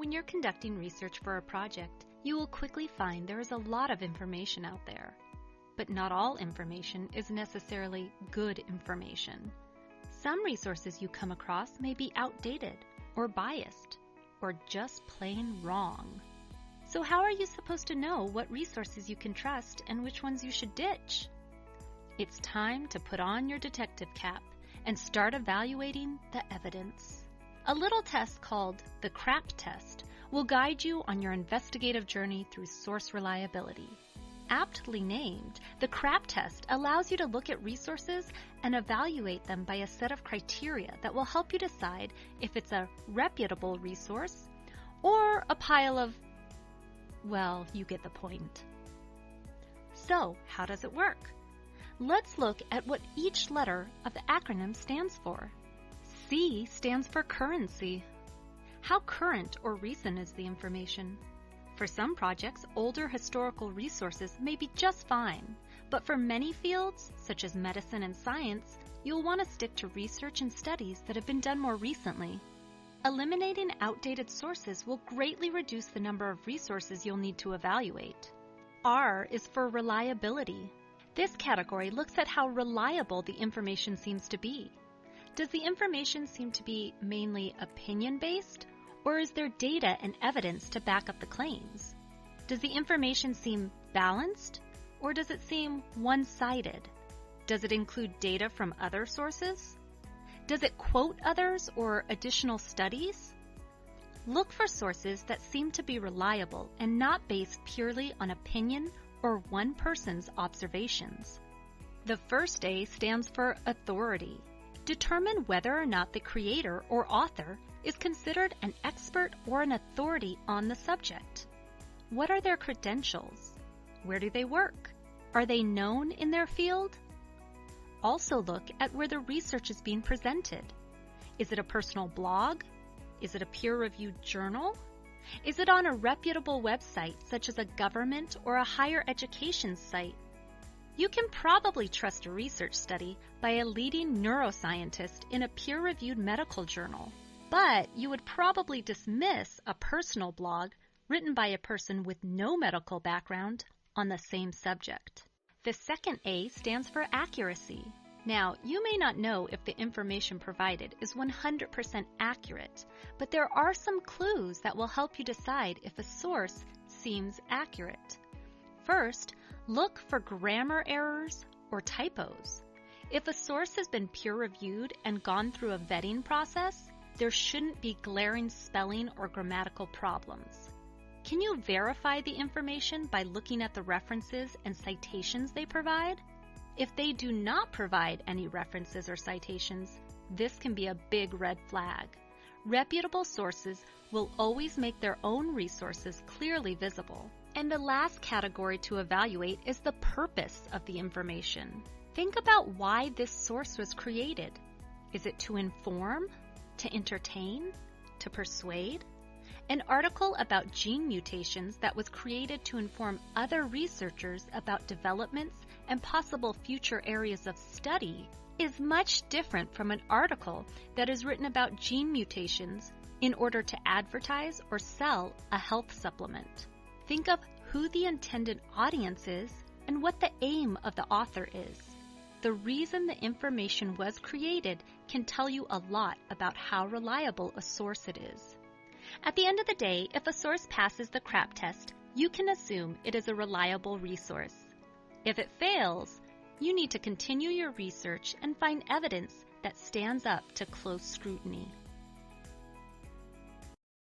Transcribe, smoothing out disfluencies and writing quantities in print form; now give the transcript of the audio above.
When you're conducting research for a project, you will quickly find there is a lot of information out there. But not all information is necessarily good information. Some resources you come across may be outdated, or biased, or just plain wrong. So how are you supposed to know what resources you can trust and which ones you should ditch? It's time to put on your detective cap and start evaluating the evidence. A little test called the CRAAP Test will guide you on your investigative journey through source reliability. Aptly named, the CRAAP Test allows you to look at resources and evaluate them by a set of criteria that will help you decide if it's a reputable resource or a pile of, well, you get the point. So, how does it work? Let's look at what each letter of the acronym stands for. C stands for currency. How current or recent is the information? For some projects, older historical resources may be just fine, but for many fields, such as medicine and science, you'll want to stick to research and studies that have been done more recently. Eliminating outdated sources will greatly reduce the number of resources you'll need to evaluate. R is for reliability. This category looks at how reliable the information seems to be. Does the information seem to be mainly opinion-based, or is there data and evidence to back up the claims? Does the information seem balanced, or does it seem one-sided? Does it include data from other sources? Does it quote others or additional studies? Look for sources that seem to be reliable and not based purely on opinion or one person's observations. The first A stands for authority. Determine whether or not the creator or author is considered an expert or an authority on the subject. What are their credentials? Where do they work? Are they known in their field? Also look at where the research is being presented. Is it a personal blog? Is it a peer-reviewed journal? Is it on a reputable website such as a government or a higher education site? You can probably trust a research study by a leading neuroscientist in a peer-reviewed medical journal, but you would probably dismiss a personal blog written by a person with no medical background on the same subject. The second A stands for accuracy. Now, you may not know if the information provided is 100% accurate, but there are some clues that will help you decide if a source seems accurate. First, look for grammar errors or typos. If a source has been peer-reviewed and gone through a vetting process, there shouldn't be glaring spelling or grammatical problems. Can you verify the information by looking at the references and citations they provide? If they do not provide any references or citations, this can be a big red flag. Reputable sources will always make their own resources clearly visible. And the last category to evaluate is the purpose of the information. Think about why this source was created. Is it to inform, to entertain, to persuade? An article about gene mutations that was created to inform other researchers about developments and possible future areas of study is much different from an article that is written about gene mutations in order to advertise or sell a health supplement. Think of who the intended audience is and what the aim of the author is. The reason the information was created can tell you a lot about how reliable a source it is. At the end of the day, if a source passes the CRAAP test, you can assume it is a reliable resource. If it fails, you need to continue your research and find evidence that stands up to close scrutiny.